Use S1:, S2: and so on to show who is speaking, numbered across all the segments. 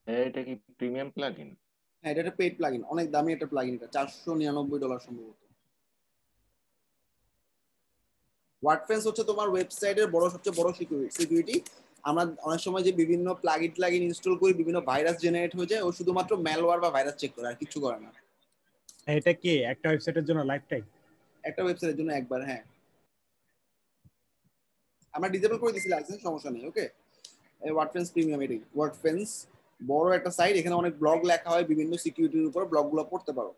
S1: এটা কি premium plugin?
S2: হ্যাঁ, এটা একটা পেইড প্লাগইন, অনেক দামি একটা প্লাগইন, এটা $499 সম্ভবত। ওয়ার্ডপ্রেস হচ্ছে তোমার ওয়েবসাইটের সবচেয়ে বড় সিকিউরিটি। আমরা অনেক সময় যে বিভিন্ন প্লাগইন ইনস্টল করি, বিভিন্ন ভাইরাস জেনারেট হয়ে যায়, ও শুধুমাত্র ম্যালওয়্যার বা ভাইরাস চেক করে, আর কিছু করে না।
S3: এটা কি একটা ওয়েবসাইটের জন্য লাইফ টাইম?
S2: একটা ওয়েবসাইটের জন্য একবার, হ্যাঁ। আমরা ডিসেবল করে দিছি লাইসেন্স, সমস্যা নেই। ওকে, ওয়ার্ডপ্রেস প্রিমিয়াম, এটাই ওয়ার্ডপ্রেস, বড় একটা সাইট, এখানে অনেক ব্লগ লেখা হয় বিভিন্ন সিকিউরিটির উপর, ব্লগগুলো পড়তে পারো।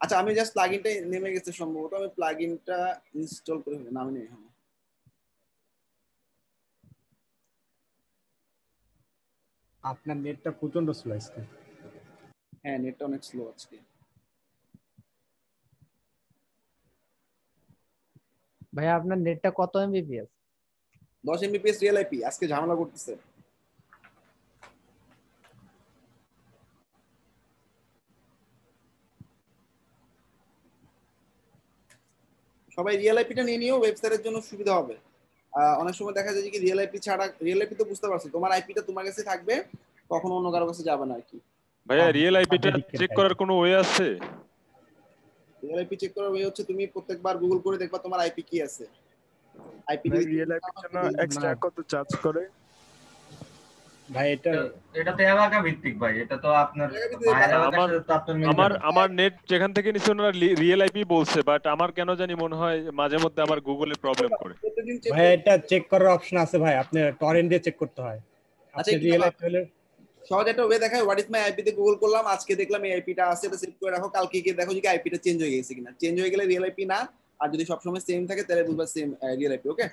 S2: আচ্ছা, আমি জাস্ট প্লাগইনটা নেমে গেছে সম্ভবত, আমি প্লাগইনটা ইনস্টল করে নামে নেই এখন।
S3: আপনার নেটটা প্রচন্ড স্লো আজকে।
S2: হ্যাঁ, নেটটা অনেক স্লো আজকে।
S4: ভাইয়া আপনার নেটটা কত এমবিপিএস?
S2: 10 এমবিপিএস রিয়েল আইপি, আজকে ঝামেলা করতেছে। সবাই রিয়েল আইপিটা নিয়ে নিও, ওয়েবসাইটের জন্য সুবিধা হবে। অনেক সময় দেখা যায় যে কি রিয়েল আইপি ছাড়া, রিয়েল আইপি তো বুঝতে পারছো, তোমার আইপিটা তোমার কাছে থাকবে, কখনো অন্য কারো কাছে যাবে না আর কি।
S1: ভাইয়া রিয়েল আইপিটা চেক করার কোনো ওয়ে আছে?
S2: রিয়েল আইপি চেক করার ওয়ে হচ্ছে তুমি প্রত্যেকবার গুগল করে দেখবা তোমার আইপি কি আছে। আইপি
S5: রিয়েল আইপির জন্য এক্সট্রা কত চার্জ করে
S3: ভাই?
S6: এটা তো এলাকা ভিত্তিক ভাই, এটা তো আপনার
S1: আমার নেট যেখান থেকে নিছে ওনারা রিয়েল আইপি বলছে, বাট আমার কেন জানি মনে হয় মাঝে মধ্যে আমার গুগলে প্রবলেম করে।
S3: ভাই এটা চেক করার অপশন আছে ভাই, আপনি টরেন্ট দিয়ে চেক করতে হয়।
S2: আচ্ছা,
S3: রিয়েল আইপি হলে
S2: সহজ একটা ওয়ে দেখায়, হোয়াট ইজ মাই আইপি তে গুগল করলাম, আজকে দেখলাম এই আইপিটা আছে, এটা সেভ করে রাখো, কালকে গিয়ে দেখো যে আইপিটা চেঞ্জ হয়ে গেছে কিনা। চেঞ্জ হয়ে গেলে রিয়েল আইপি না, আর যদি সবসময় সেম থাকে তাহলে বুঝবা সেম রিয়েল আইপি। ওকে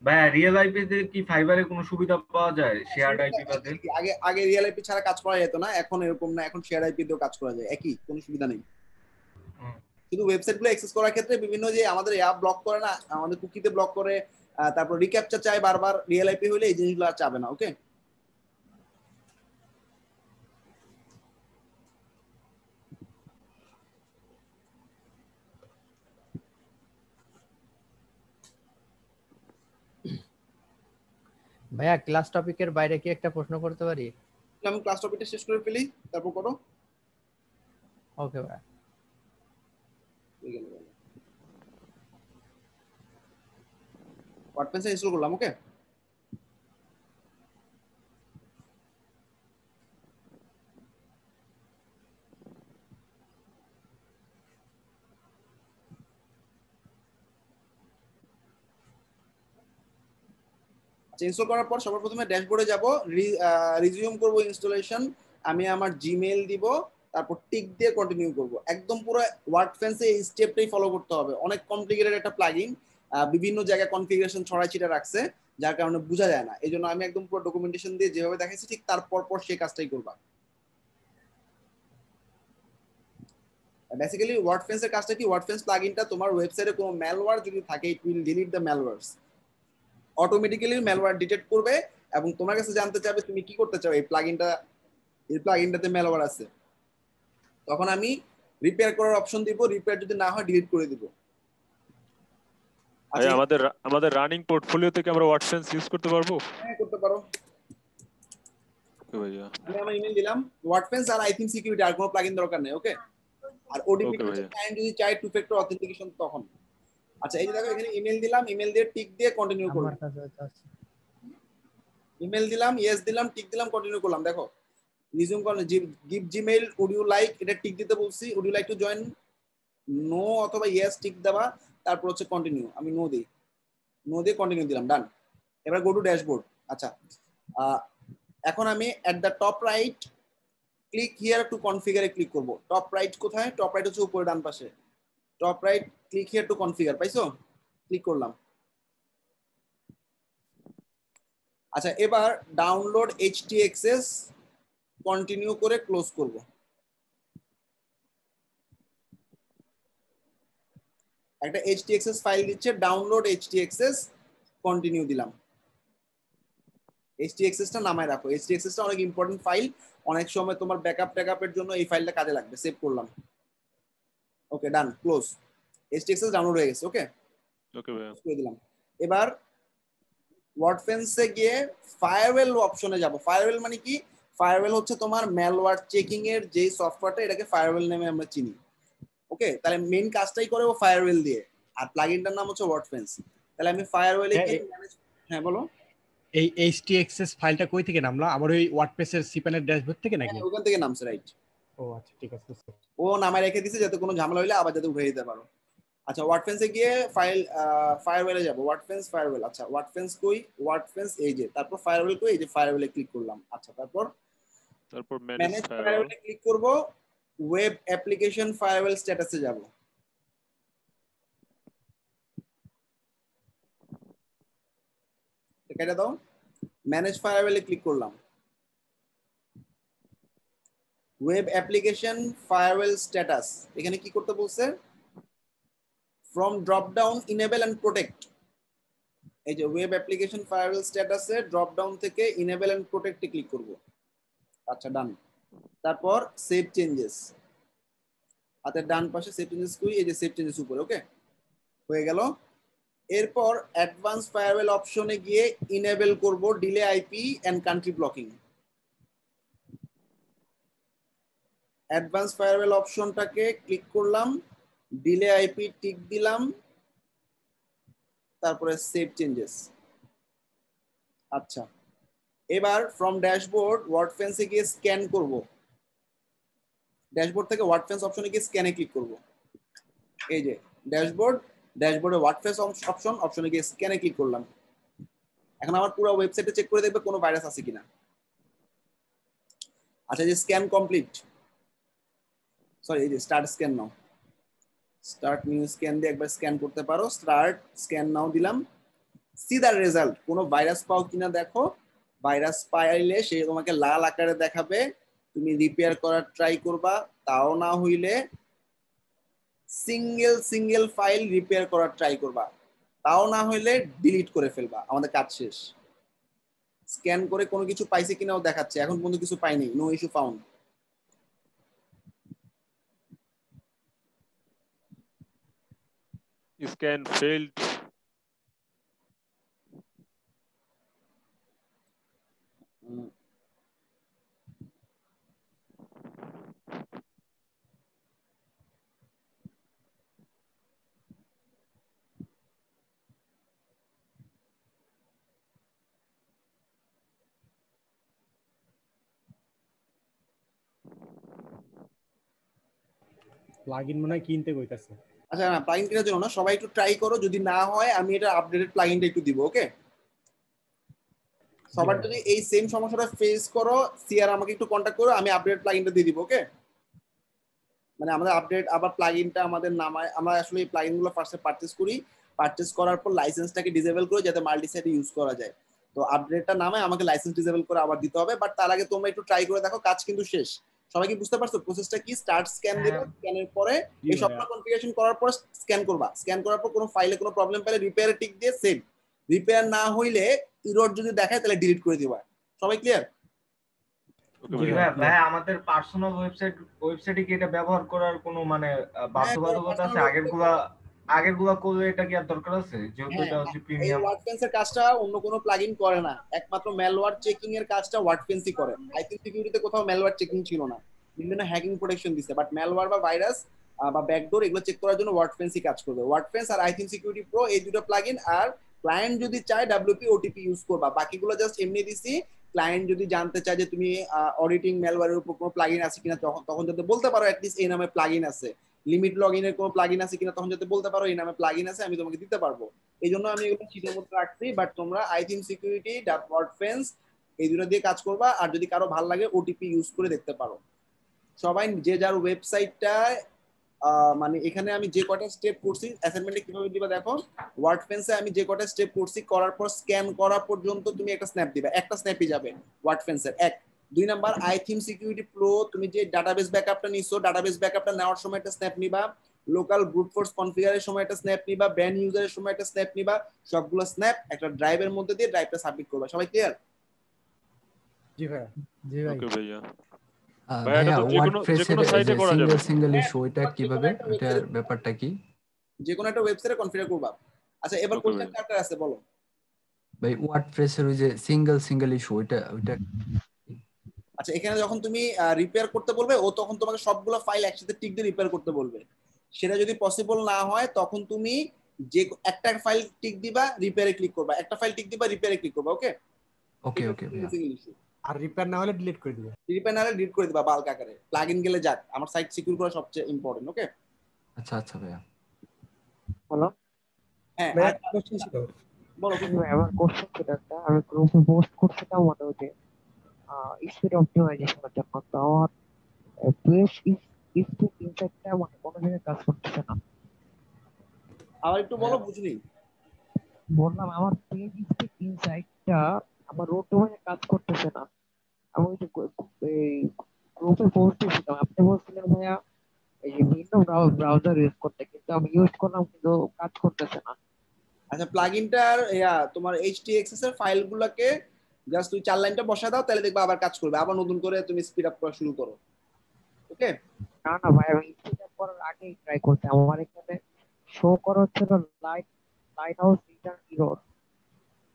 S6: ভাই, রিয়েল আইপি তে কি ফাইবারে কোনো সুবিধা পাওয়া যায় শেয়ার্ড আইপি বাদে?
S2: আগে রিয়েল আইপি ছাড়া কাজ করা যেত না, এখন এরকম না, এখন শেয়ার আইপি দিয়েও কাজ করা যায়, একই, কোনো সুবিধা নেই। শুধু ওয়েবসাইট গুলো অ্যাক্সেস করার ক্ষেত্রে বিভিন্ন যে আমাদের অ্যাপ ব্লক করে না, আমাদের কুকিতে ব্লক করে, তারপর রিক্যাপচা চাই বারবার, রিয়েল আইপি হলে এই জিনিসগুলো আর চাবে না। ওকে,
S4: ভাইয়া ক্লাস টপিকের বাইরে কি একটা প্রশ্ন করতে পারি?
S2: আমি ক্লাস টপিকটা শেষ করে ফেলি, তারপর করো।
S4: ওকে ভাই।
S2: ওয়ার্ডপ্রেস ইনস্টল করলাম। ওকে, ইনস্টল করার পর সবার প্রথমে ড্যাশবোর্ডে যাব, রিজিউম করব ইনস্টলেশন। আমি আমার জিমেইল দিব, তারপর টিক দিয়ে কন্টিনিউ করব। একদম পুরো ওয়ার্ডপ্রেসে এই স্টেপটাই ফলো করতে হবে, অনেক কমপ্লিকেটেড একটা প্লাগইন, বিভিন্ন জায়গায় কনফিগারেশন ছড়াছিটা রাখছে, যার কারণে বোঝা যায় না। এই জন্য আমি একদম পুরো ডকুমেন্টেশন দিয়ে যেভাবে দেখাইছি ঠিক তার পর সেই কাজটাই করবা। বেসিক্যালি ওয়ার্ডপ্রেসের কাজটা কি, ওয়ার্ডপ্রেস প্লাগইনটা তোমার ওয়েবসাইটে কোনো ম্যালওয়্যার যদি থাকে, it will delete the malwares, automatically malware detect করবে এবং তোমার কাছে জানতে চাবে তুমি কি করতে চাও, এই প্লাগইনটাতে ম্যালওয়্যার আছে। তখন আমি রিপেয়ার করার অপশন দিব, রিপেয়ার যদি না হয় ডিলিট করে দিব।
S1: আচ্ছা, আমাদের রানিং পোর্টফোলিও থেকে আমরা ওয়ার্ডপ্রেস ইউজ করতে পারবো?
S2: হ্যাঁ, করতে পারো।
S1: ওকে ভাইয়া,
S2: আমি আমার ইমেল দিলাম, ওয়ার্ডপ্রেস আর আই থিংক সিকিউরিটি, আর কোনো প্লাগইন দরকার নেই। ওকে, আর ওডিপি ক্লায়েন্ট যদি চাই টু ফ্যাক্টর অথেন্টিকেশন তখন। আচ্ছা, এই যে দেখো এখানে ইমেল দিলাম, ইমেল দিয়ে টিক দিয়ে কন্টিনিউ করব। ইমেল দিলাম, ইয়েস দিলাম, টিক দিলাম, কন্টিনিউ করলাম। দেখো রিজিউম করলে give Gmail, would you like, এটা টিক দিতে বলছি, would you like to join, no অথবা ইয়েস টিক দেবা, তারপর হচ্ছে কন্টিনিউ। আমি নো দিই, নো দিয়ে কন্টিনিউ দিলাম, ডান। এবার গো টু ড্যাশবোর্ড। আচ্ছা, এখন আমি at the top right click here to configure click করব। টপ রাইট কোথায়? টপ রাইট হচ্ছে উপরে ডান পাশে, top right click here to configure, পাইছো? ক্লিক করলাম। আচ্ছা, এবার ডাউনলোড htaccess কন্টিনিউ করে ক্লোজ করব। একটা htaccess ফাইল দিচ্ছে, ডাউনলোড htaccess, কন্টিনিউ দিলাম। htaccess টা নামায় রাখো, htaccess টা অনেক ইম্পর্টেন্ট ফাইল, অনেক সময় তোমার ব্যাকআপের জন্য এই ফাইলটা কাজে লাগবে। সেভ করলাম। ওকে, ডান, ক্লোজ। htaccess ডাউনলোড হয়ে গেছে। ওকে,
S1: ওকে ভাইয়া,
S2: করে দিলাম। এবার ওয়ার্ডপ্রেসে গিয়ে ফায়ারওয়েল অপশনে যাব। ফায়ারওয়েল মানে কি? ফায়ারওয়েল হচ্ছে তোমার ম্যালওয়্যার চেকিং এর যে সফটওয়্যারটা, এটাকে ফায়ারওয়েল নামে আমরা চিনি। ওকে, তাহলে মেইন কাজটাই করে ও ফায়ারওয়েল দিয়ে, আর প্লাগইনটার নাম হচ্ছে ওয়ার্ডফেন্স। তাহলে আমি ফায়ারওয়েলে গিয়ে হ্যাঁ বলো।
S3: এই HTXS ফাইলটা কই থেকে নামলো? আমার ওই ওয়ার্ডপ্রেসের সিপ্যানের ড্যাশবোর্ড থেকে নাকি?
S2: ওখান থেকে নামছে, রাইট।
S3: ও আচ্ছা, ঠিক আছে।
S2: ও নামে রেখে দিছে যাতে কোনো ঝামেলা হইলে আবার যাতে উঠে দিতে পারো। আচ্ছা, ওয়ার্ডফেন্সে গিয়ে ফায়ারওয়েলে যাব, ওয়ার্ডফেন্স ফায়ারওয়েল। আচ্ছা, ওয়ার্ডফেন্স কই? ওয়ার্ডফেন্স এই যে, তারপর ফায়ারওয়েল কই? এই যে ফায়ারওয়েলে ক্লিক করলাম। আচ্ছা, তারপর ম্যানেজ ফায়ারওয়েলে ক্লিক করব, ওয়েব অ্যাপ্লিকেশন ফায়ারওয়েল স্ট্যাটাসে যাব। এটা দাও, ম্যানেজ ফায়ারওয়েলে ক্লিক করলাম, ওয়েব অ্যাপ্লিকেশন ফায়ারওয়েল স্ট্যাটাস। এখানে কি করতে বলছে? From drop down enable and protect. এই যে ওয়েব অ্যাপ্লিকেশন ফায়ারওয়েল স্ট্যাটাসে ড্রপ ডাউন থেকে ইনেবল এন্ড প্রোটেক্টে ক্লিক করব। আচ্ছা, ডান। তারপর সেভ চেঞ্জেস, হাতের ডান পাশে সেভ চেঞ্জেস কই? এই যে সেভ চেঞ্জেস উপরে। ওকে, হয়ে গেল। এরপর অ্যাডভান্স ফায়ারওয়েল অপশনে গিয়ে ইনেবল করব delay IP and country blocking. Advance firewall অপশনটাকে ক্লিক করলাম, ডিলে আইপি টিক দিলাম, তারপরে সেভ চেঞ্জেস। আচ্ছা, এবার ফ্রম ড্যাশবোর্ড ওয়ার্ডফেন্সে গিয়ে স্ক্যান করব। ড্যাশবোর্ড থেকে ওয়ার্ডফেন্স অপশনে গিয়ে স্ক্যানে ক্লিক করব। এই যে ড্যাশবোর্ডে ওয়ার্ডফেন্স অপশনে গিয়ে স্ক্যানে ক্লিক করলাম। এখন আমার পুরো ওয়েবসাইটে চেক করে দেখবে কোনো ভাইরাস আছে কিনা। আচ্ছা, যে স্ক্যান কমপ্লিট, সরি এই যে স্টার্ট স্ক্যান নাও, স্টার্ট নিউ স্ক্যান দিয়ে একবার স্ক্যান করতে পারো। স্টার্ট স্ক্যান নাও দিলাম, সি দ্য রেজাল্ট। কোনো ভাইরাস পাও কিনা দেখো। ভাইরাস পাইলে সে তোমাকে লাল আকারে দেখাবে, তুমি রিপেয়ার করার ট্রাই করবা। তাও না হইলে সিঙ্গেল ফাইল রিপেয়ার করার ট্রাই করবা। তাও না হইলে ডিলিট করে ফেলবা। আমাদের কাজ শেষ। স্ক্যান করে কোনো কিছু পাইছে কিনাও দেখাচ্ছে, এখন পর্যন্ত কিছু পাইনি, no issue found.
S1: Scan failed.
S3: Plugin মনে হয় কিনতে কইতাছে।
S2: আচ্ছা, না প্লাগইন কেনার জন্য না, সবাই একটু ট্রাই করো। যদি না হয় আমি এটা আপডেটেড প্লাগইনটা একটু দিব। ওকে, সবার যদি এই সেম সমস্যাটা ফেস করো, সিআর আমাকে একটু কন্টাক্ট করো, আমি আপডেট প্লাগইনটা দিয়ে দিব। ওকে, মানে আমাদের আপডেট আবার প্লাগইনটা আমাদের নামায়, আমরা আসলে এই প্লাগইনগুলো ফার্স্টে পারচেজ করি, পারচেজ করার পর লাইসেন্সটাকে ডিসেবল করে যাতে মাল্টি সাইটে ইউজ করা যায়। তো আপডেটটা নামায় আমাকে লাইসেন্স ডিসেবল করে আবার দিতে হবে। বাট তার আগে তোমরা একটু ট্রাই করে দেখো, কাজ কিন্তু শেষ। সবাই কি বুঝতে পারছো প্রসেসটা কি? স্টার্ট স্ক্যান দিবে, স্ক্যানের পরে এই সবটা কনফিগারেশন করার পর স্ক্যান করবা। স্ক্যান করার পর কোনো ফাইলে কোনো প্রবলেম পেলে রিপেয়ারে টিক দিয়ে সেভ। রিপেয়ার না হইলে এরর যদি দেখায় তাহলে ডিলিট করে দিবা। সবাই ক্লিয়ার?
S6: ভাই আমাদের পার্সোনাল ওয়েবসাইটে কি এটা ব্যবহার করার কোনো মানে বাধ্যবাধকতা আছে? আগেরগুলা করলে এটা কি আর দরকার আছে? যেহেতু এটা হচ্ছে প্রিমিয়াম।
S2: ওয়ার্ডফেন্সের কাজটা অন্য কোনো প্লাগইন করে না, একমাত্র ম্যালওয়্যার চেকিং এর কাজটা ওয়ার্ডফেন্সই করে। আইটি সিকিউরিটিতে কোথাও ম্যালওয়্যার চেকিং ছিল না, বিভিন্ন হ্যাকিং প্রোটেকশন দিছে। বাট ম্যালওয়্যার বা ভাইরাস বা ব্যাকডোর এগুলো চেক করার জন্য ওয়ার্ডফেন্সই কাজ করবে। ওয়ার্ডফেন্স আর আইটি সিকিউরিটি প্রো এই দুটো প্লাগইন। আর ক্লায়েন্ট যদি চায় ডব্লিউপি ওটিপি ইউজ করবা, বাকিগুলো জাস্ট এমনি দিছি। ক্লায়েন্ট যদি জানতে চায় যে তুমি অডিটিং ম্যালওয়্যারের উপর কোনো প্লাগইন আছে কিনা, তখন যাতে বলতে পারো অ্যাটলিস্ট এই নামে প্লাগইন আছে। লিমিট লগইনের কোনো প্লাগইন আছে কিনা, তখন যাতে বলতে পারো এই নামে প্লাগইন আছে, আমি তোমাকে দিতে পারবো। এই জন্য আমি এগুলো শীটের মধ্যে রাখছি। বাট তোমরা আইথিম সিকিউরিটি ওয়ার্ডফেন্স এই দুটো দিয়ে কাজ করবা। আর যদি কারো ভালো লাগে ওটিপি ইউজ করে দেখতে পারো। সবাই যে যার ওয়েবসাইটটায় মানে এখানে আমি যে কটা স্টেপ করছি অ্যাসাইনমেন্টে কিভাবে দিবা দেখো। ওয়ার্ডফেন্সে আমি যে কটা স্টেপ করছি করার পর স্ক্যান করা পর্যন্ত তুমি একটা স্ন্যাপ দিবা, একটা স্ন্যাপই যাবে ওয়ার্ডফেন্সের। এক, 2 নাম্বার আইথিম সিকিউরিটি প্রো, তুমি যে ডাটাবেস ব্যাকআপটা নিছো, ডাটাবেস ব্যাকআপটা নেওয়ার সময় একটা স্ন্যাপ নিবা। লোকাল ব্রুট ফোর্স কনফিগারের সময় একটা স্ন্যাপ নিবা, ব্যান্ড ইউজারের সময় একটা স্ন্যাপ নিবা। সবগুলো স্ন্যাপ একটা ড্রাইভের মধ্যে দিয়ে ড্রাইভটা সাবমিট করবা। সবাই ক্লিয়ার?
S3: জি ভাই।
S4: জি ভাই।
S1: ওকে ভাইয়া।
S7: ভাইয়া ওয়ার্ডপ্রেসের যে সিঙ্গেল ইস্যু এটা কিভাবে, এটার ব্যাপারটা কি?
S2: যে কোনো একটা ওয়েবসাইটে কনফিগার করবা। আচ্ছা, এবার কোশ্চেন কার আছে বলো
S7: ভাই? ওয়ার্ডপ্রেসের ওই যে সিঙ্গেল ইস্যু ওইটা
S2: আচ্ছা এখানে যখন তুমি রিপেয়ার করতে বলবে ও তখন তোমাকে সবগুলো ফাইল একসাথে টিক দিয়ে রিপেয়ার করতে বলবে। সেটা যদি পসিবল না হয় তখন তুমি যে একটা ফাইল টিক দিবা, রিপেয়ারে ক্লিক করবা, একটা ফাইল টিক দিবা, রিপেয়ারে ক্লিক করবা। ওকে
S7: ওকে ওকে ভাইয়া।
S3: আর রিপেয়ার না হলে ডিলিট করে দিবে।
S2: রিপেয়ার না হলে ডিলিট করে দিবা বাল্ক আকারে। প্লাগইন গেলে যাক, আমার সাইট সিকিউর করা সবচেয়ে ইম্পর্টেন্ট। ওকে
S7: আচ্ছা আচ্ছা ভাইয়া।
S8: হ্যালো
S2: হ্যাঁ
S8: ভাই, একটা কোশ্চেন ছিল।
S2: বলো।
S8: ভাই আমার কোশ্চেন ছিল একটা, আমি গ্রুপে পোস্ট করছিলাম মোটামুটি স্পিড অপটিমাইজেশনের জন্য, তো আমার পেজ স্পিড ইনসাইটটা মানে কোনো জায়গায় কাজ করতেছে না।
S2: আবার একটু বলো, বুঝলি।
S8: বললাম আমার পেজ স্পিড ইনসাইটটা আমার রোড ডোমেইনে কাজ করতেছে না। আমি ওই যে এই গ্রুপে পোস্ট দিয়েছিলাম, আপনি বলছিলেন ভাইয়া এই যে ভিন্ন ব্রাউজার ইউজ করতে, কিন্তু আমি ইউজ করলাম কিন্তু কাজ করতেছে না।
S2: আচ্ছা প্লাগইনটার তোমার HTXS এর ফাইলগুলোকে জাস্ট তুই 4 লাইনটা বসা দাও, তাহলে দেখবা আবার কাজ করবে। আবার নতুন করে তুমি স্পিড আপ করা শুরু করো। ওকে
S8: না না ভাই, আমি স্পিড আপ করার আগেই ট্রাই করতে আমার এখানে শো করা হচ্ছিল লাইট হাউস রিটার্ন এরর।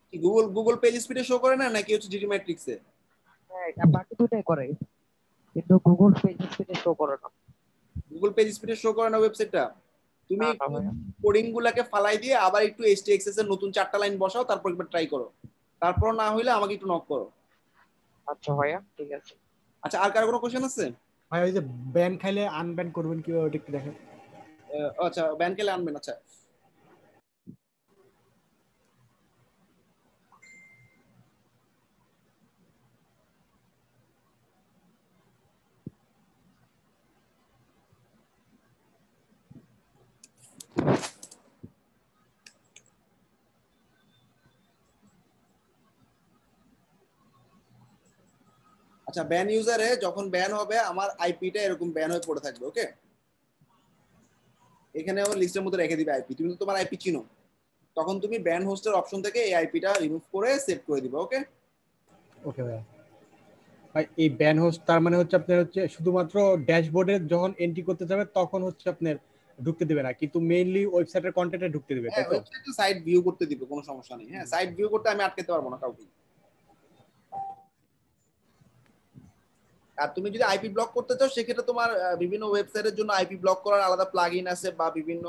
S2: কি গুগল পেজ স্পিডে শো করে না, নাকি হচ্ছে জিটি ম্যাট্রিক্সে?
S8: হ্যাঁ এটা বাকি দুটাই করে, কিন্তু গুগল পেজ স্পিডে শো করে না।
S2: গুগল পেজ স্পিডে শো করে না ওয়েবসাইটটা? তুমি
S8: না, না ভাইয়া।
S2: কোডিং গুলাকে ফালাই দিয়ে আবার একটু HTXS এর নতুন 4টা লাইন বসাও, তারপর একবার ট্রাই করো। তারপর না হইলে আমাকে একটু নক করো।
S8: আচ্ছা ভাইয়া ঠিক আছে।
S2: আচ্ছা আর কার কোনো কোশ্চেন আছে?
S3: ভাই ওই যে ব্যান খাইলে আনব্যান করবেন কিভাবে ওটা একটু দেখেন।
S2: আচ্ছা ব্যান কেলে আনবেন। আচ্ছা আচ্ছা ব্যান ইউজারে যখন ব্যান হবে আমার আইপিটা এরকম ব্যান হয়ে পড়ে থাকবে। ওকে এখানে আমার লিস্টের মধ্যে রেখে দিবে আইপি। তুমি তো তোমার আইপি চিনো, তখন তুমি ব্যান হোস্টের অপশন থেকে এই আইপিটা রিমুভ করে সেভ করে দিবে। ওকে
S3: ওকে ভাই। ভাই এই ব্যান হোস্ট তার মানে হচ্ছে আপনার হচ্ছে শুধুমাত্র ড্যাশবোর্ডে যখন এন্ট্রি করতে যাবে তখন হচ্ছে আপনার ঢুকতে দিবে না, কিন্তু মেইনলি ওয়েবসাইটের কন্টেন্টে ঢুকতে দিবে, তাই তো?
S2: ওয়েবসাইটে সাইট ভিউ করতে দিবে, কোনো সমস্যা নেই। হ্যাঁ সাইট ভিউ করতে আমি আটকাতে পারবো না কাউকে। আর তুমি যদি আইপি ব্লক করতে চাও সেক্ষেত্রে তোমার বিভিন্ন ওয়েবসাইটের জন্য আইপি ব্লক করার আলাদা প্লাগইন আছে বা বিভিন্ন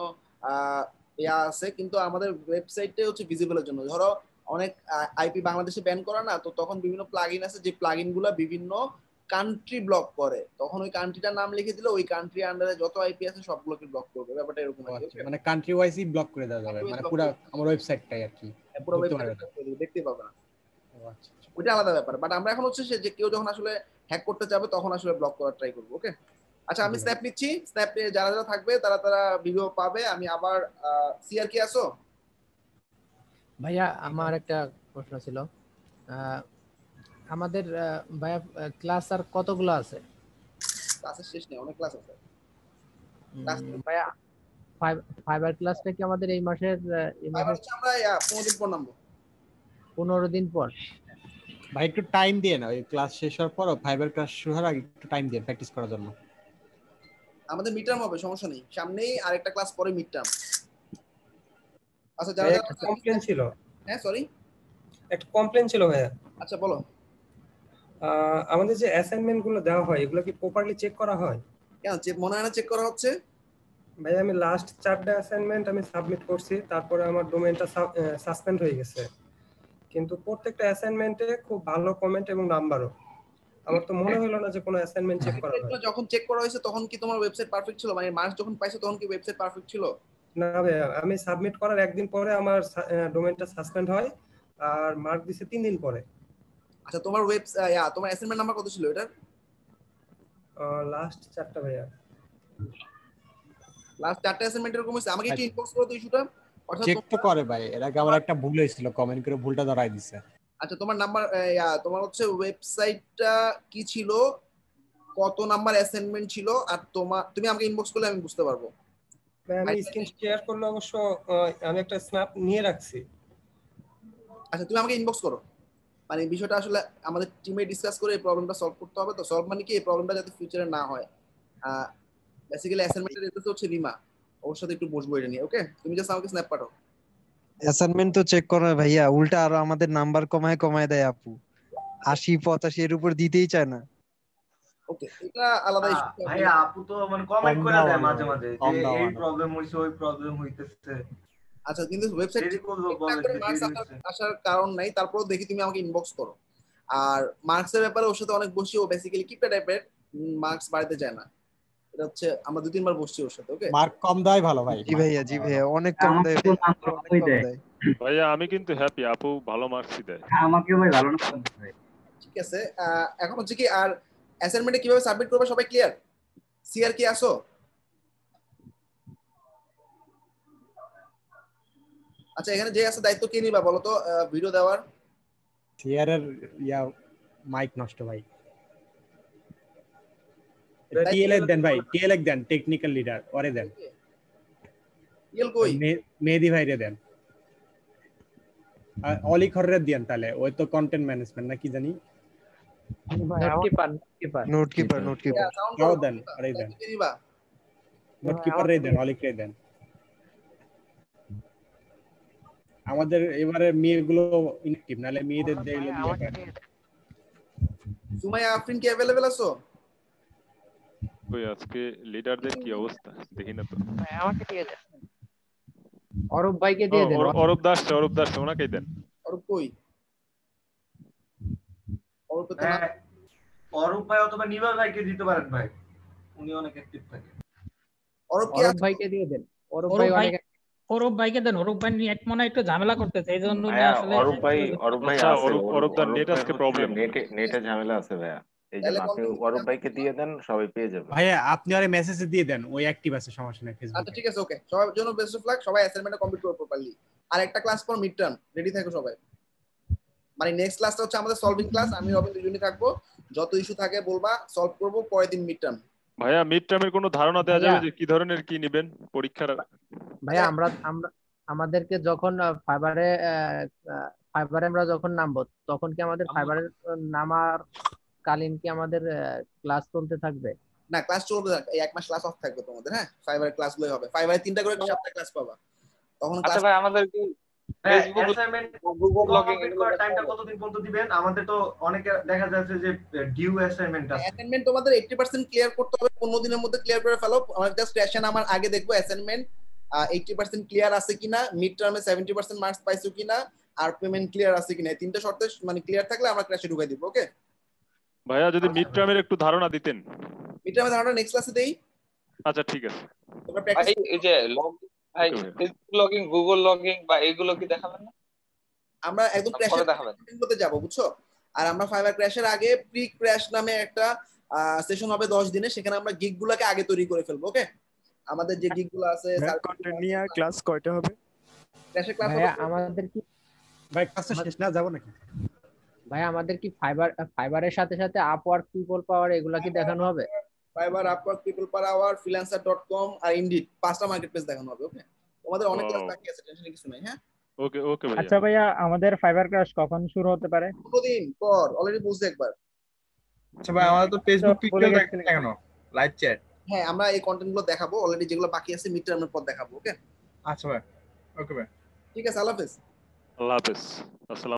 S2: আছে, কিন্তু আমাদের ওয়েবসাইটে হচ্ছে ভিজিবলের জন্য। ধরো অনেক আইপি বাংলাদেশে ব্যান করা না, তো তখন বিভিন্ন প্লাগইন আছে যে প্লাগইন গুলা বিভিন্ন কান্ট্রি ব্লক করে, তখন ওই কান্ট্রিটার নাম লিখে দিলে ওই কান্ট্রি আন্ডারে যত আইপি আছে সবগুলোকে ব্লক করবে। ব্যাপারটা এরকম আছে।
S3: মানে কান্ট্রি ওয়াইজই ব্লক করে দেওয়া যাবে, মানে পুরো আমার ওয়েবসাইটটাই আর কি
S2: পুরো
S3: দেখতে পারবে
S2: ওয়েবসাইট দেখতে পাবে না।
S3: না। আচ্ছা
S2: ওইটা আলাদা ব্যাপার। বাট আমরা এখন হচ্ছে যে কেউ যখন আসলে হ্যাক করতে যাবে তখন আসলে ব্লক করার ট্রাই করবো। ওকে আচ্ছা আমি স্ন্যাপ নিচ্ছি। স্ন্যাপে যারা যারা থাকবে তারা তারা ভিডিও পাবে। আমি আবার সিআর কি আসো?
S4: ভাইয়া আমার একটা প্রশ্ন ছিল, আমাদের ভাইয়া ক্লাস আর কতগুলো আছে?
S2: ক্লাসের শেষ নেই, অনেক ক্লাস আছে।
S4: ভাইয়া ফাইবার ক্লাসটা কি আমাদের এই মাসের
S2: আমরা 15 দিন পর নামবো।
S4: 15 দিন পর?
S3: ভাই একটু টাইম দিয়ে না, ওই ক্লাস শেষ হওয়ার পর ফাইবার ক্লাস শুরু হওয়ার আগে একটু টাইম দিয়ে প্র্যাকটিস করার জন্য।
S2: আমাদের মিড টার্ম হবে, সমস্যা নেই, সামনেই আরেকটা ক্লাস পরে মিড টার্ম। আচ্ছা যারা
S9: একটা কমপ্লেইন ছিল।
S2: হ্যাঁ সরি,
S9: একটা কমপ্লেইন ছিল ভাইয়া।
S2: আচ্ছা বলো।
S9: আমাদের যে অ্যাসাইনমেন্ট গুলো দেওয়া হয় এগুলো কি প্রপারলি চেক করা হয়?
S2: কেন মনে হয় না চেক করা হচ্ছে?
S9: ভাই আমি লাস্ট 4টা অ্যাসাইনমেন্ট আমি সাবমিট করছি, তারপরে আমার ডোমেইনটা সাসপেন্ড হয়ে গেছে, কিন্তু প্রত্যেকটা অ্যাসাইনমেন্টে খুব ভালো কমেন্ট এবং নাম্বারও। আমার তো মনে হলো না যে কোনো অ্যাসাইনমেন্ট চেক করা হয়।
S2: যখন চেক করা হয়েছে তখন কি তোমার ওয়েবসাইট পারফেক্ট ছিল? মানে মার্কস যখন পাইছো তখন কি ওয়েবসাইট পারফেক্ট ছিল?
S9: না ভাইয়া, আমি সাবমিট করার একদিন পরে আমার ডোমেইনটা সাসপেন্ড হয়, আর মার্ক দিছে 3 দিন পরে।
S2: আচ্ছা তোমার তোমার অ্যাসাইনমেন্ট নাম্বার কত ছিল এটার?
S9: লাস্ট 4টা ভাইয়া।
S2: লাস্ট 4টা অ্যাসাইনমেন্ট এরকম হইছে? আমাকে একটু ইনবক্স করো তো ইস্যুটা। অর্থাৎ
S3: চেক তো করে ভাই, এর আগে আমার একটা ভুল হয়েছিল, কমেন্ট করে ভুলটা ধরাই দিছে।
S2: আচ্ছা তোমার নাম্বার তোমার হচ্ছে ওয়েবসাইটটা কি ছিল, কত নাম্বার অ্যাসাইনমেন্ট ছিল, আর তুমি আমাকে ইনবক্স করলে আমি বুঝতে পারবো।
S9: ভাই আমি স্ক্রিন শেয়ার করলে অবশ্য আমি একটা স্ন্যাপ নিয়ে রাখছি।
S2: আচ্ছা তুমি আমাকে ইনবক্স করো, মানে বিষয়টা আসলে আমাদের টিমে ডিসকাস করে এই প্রবলেমটা সলভ করতে হবে। তো সলভ মানে কি, এই প্রবলেমটা যাতে ফিউচারে না হয়। বেসিক্যালি অ্যাসাইনমেন্টের রেজাল্ট হচ্ছে রিমা, ওর সাথে একটু বসবো এটা নিয়ে। ওকে তুমি জাস্ট আমাকে স্ন্যাপ পাঠাও।
S10: অ্যাসাইনমেন্ট তো চেক করে ভাইয়া, উল্টা আরো আমাদের নাম্বার কমায় কমায় দেয় আপু। 80 85 এর উপর দিতেই চায় না।
S2: ওকে, এটা আলাদা ইস্যু।
S6: ভাইয়া আপু তো মানে কমেন্ট করে দেয় মাঝে মাঝে যে এই প্রবলেম হইছে ওই প্রবলেম হইতেছে।
S2: আচ্ছা, কিন্তু ওয়েবসাইট
S6: দেরি করলো বলে যে দেরি হইছে।
S2: আসার কারণ নাই, তারপরেও দেখি তুমি আমাকে ইনবক্স করো। আর মার্কসের ব্যাপারে ওর সাথে অনেক বসি, ও বেসিক্যালি কিপটা টাইপের, মার্কস বাড়াতে চায় না। এটা হচ্ছে আমরা 2-3 বার বসছি ওর সাথে। ওকে,
S3: মার্ক কম দেয় ভালো ভাই।
S10: জি ভাইয়া অনেক কম দেয়, অনেক কম দেয়।
S1: ভাইয়া আমি কিন্তু হ্যাপি, আপু ভালো মার্কসই দেয়।
S11: আমাকে ভাই ভালো না ভাই।
S2: ঠিক আছে, এখন হচ্ছে কি, আর অ্যাসাইনমেন্টে কিভাবে সাবমিট করবে সবাই ক্লিয়ার? সিআর কি আসো? আচ্ছা, এখানে যে আছে দায়িত্ব কে নিবা বলো তো ভিডিও দেওয়ার?
S3: সিআর এর মাইক নষ্ট ভাই। টিএলএক দেন ভাই, টিএলএক দেন, টেকনিক্যাল লিডার ওরে দেন।
S2: টিএল কই?
S3: মেহেদি ভাইরে দেন। অলি খররে দেন, তাহলে ওই তো কন্টেন্ট ম্যানেজমেন্ট না কি জানি।
S10: নোট কিপার
S3: যাও দেন, আরে দেন নোট কিপার রে দেন, অলি রে দেন। আমাদের এবারে মেয়েগুলো ইনঅ্যাক্টিভ, নালে মেয়েদের দেখলে
S2: সুমাইয়া আফরিন কি अवेलेबल আছো?
S1: কই আজকে লিডারদের কি অবস্থা দেখি না তো।
S4: আমাকে দিয়ে দেন, অরূপ ভাইকে দিয়ে দেন।
S1: অরূপ দাস ওনাকে দেন।
S2: অরূপ কই? অরূপ তো না।
S6: অরূপ ভাই অথবা নিবাল ভাইকে দিতে পারেন ভাই, উনি অনেক অ্যাক্টিভ থাকে।
S2: অরূপ
S4: ভাইকে দিয়ে দেন। অরূপ
S12: ভাইকে দেন। অরূপ ভাই নেট মনে একটু ঝামেলা করতেছে, এইজন্য আসলে
S13: অরূপ ভাই আছে।
S1: অরূপ দার নেট আজকে প্রবলেম,
S13: নেটে ঝামেলা আছে ভাইয়া, এই জন্য আপনি অরূপ ভাইকে দিয়ে দেন, সবাই পেয়ে যাবে।
S3: ভাইয়া আপনি আরে মেসেজে দিয়ে দেন, ওই অ্যাক্টিভ আছে, সমস্যা নাই ফেসবুকে।
S2: আচ্ছা ঠিক আছে, ওকে, সবার জন্য বেস্ট অফ লাক, সবাই অ্যাসাইনমেন্টটা কমপ্লিট করো প্রপারলি। আর একটা ক্লাস পর মিড টার্ম, রেডি থাকো সবাই। মানে নেক্সট ক্লাসটা হচ্ছে আমাদের সলভিং ক্লাস, আমি রবিন দুজনই থাকবো, যত ইস্যু থাকে বলবা, সলভ করব, পরের দিন মিড টার্ম।
S1: ভাইয়া মিড টার্মের কোনো ধারণা দেওয়া যাবে যে কি ধরনের কি নেবেন পরীক্ষার?
S4: ভাইয়া আমাদেরকে যখন ফাইবারে আমরা যখন নামবো, তখন কি আমাদের ফাইবারে নামার কালীন কি আমাদের ক্লাস চলতে থাকবে?
S2: না, ক্লাস চলবে না, এই 1 মাস ক্লাস অফ থাকবে তোমাদের। হ্যাঁ, ফাইবারের ক্লাসগুলোই হবে, ফাইবারে 3টা করে সপ্তাহে ক্লাস পাবা তখন।
S14: আচ্ছা ভাই, আমাদের কি ফেসবুক
S6: অ্যাসাইনমেন্ট গুগল লগইন করার টাইমটা কতদিন পর্যন্ত দিবেন? আমাদের তো অনেকে দেখা যাচ্ছে যে ডিউ অ্যাসাইনমেন্ট আছে।
S2: অ্যাসাইনমেন্ট তোমাদের 80% ক্লিয়ার করতে হবে, 15 দিনের মধ্যে ক্লিয়ার করে ফেলো। আমরা জাস্ট রেশন আমার আগে দেখবো অ্যাসাইনমেন্ট 80% ক্লিয়ার আছে কিনা, মিড টার্মে 70% মার্কস পাইছো কিনা, আর পেমেন্ট ক্লিয়ার আছে কিনা, এই 3টা শর্তে মানে ক্লিয়ার থাকলে আমরা ক্লাসে ঢুকাই দিব। ওকে
S1: ভাইয়া, যদি মিড টার্মের একটু ধারণা দিতেন।
S2: মিড টার্মের ধারণা নেক্সট ক্লাসে দেই।
S1: আচ্ছা ঠিক আছে।
S2: তোমরা প্র্যাকটিস
S14: এই যে ফেসবুক লগইন, গুগল লগইন বা এগুলো কি দেখাবেন না?
S2: আমরা একদম ক্র্যাশের করতে যাব, বুঝছো? আর আমরা ফাইবার ক্র্যাশের আগে প্রি ক্র্যাশ নামে একটা সেশন হবে 10 দিনে, সেখানে আমরা গিগগুলোকে আগে তৈরি করে ফেলবো। ওকে, আমাদের যে গিগগুলো আছে,
S5: কন্টেন্ট নিয়ে ক্লাস কয়টা হবে?
S2: ক্র্যাশের ক্লাস
S4: ভাইয়া আমাদের কি
S3: ভাই ক্লাস শেষ না, যাব নাকি?
S4: ভাই আমাদের কি ফাইবারের সাথে সাথে আপওয়ার্ক, পিপল পাওয়ার এগুলা কি দেখানো হবে?
S2: ফাইবার, আপওয়ার্ক, পিপল পাওয়ার, ফ্রিল্যান্সার.com আর ইনডিড 5টা মার্কেটপ্লেস দেখানো হবে। ওকে, তোমাদের অনেক ক্লাস বাকি আছে, টেনশন কিছু নাই। হ্যাঁ
S1: ওকে ভাইয়া।
S12: আচ্ছা ভাইয়া, আমাদের ফাইবার ক্লাস কখন শুরু হতে পারে?
S2: 15 দিন পর, অলরেডি বলছি একবার।
S15: আচ্ছা ভাই, আমাদের তো ফেসবুক পিকচার দেখানো, লাইভ চ্যাট।
S2: হ্যাঁ, আমরা এই কন্টেন্টগুলো দেখাবো, অলরেডি যেগুলো বাকি আছে মিড টার্মের পর দেখাবো। ওকে
S15: আচ্ছা ভাই, ওকে ভাই,
S2: ঠিক আছে, আল্লাহ হাফেজ।
S1: আল্লাহ হাফেজ, আসসালাম।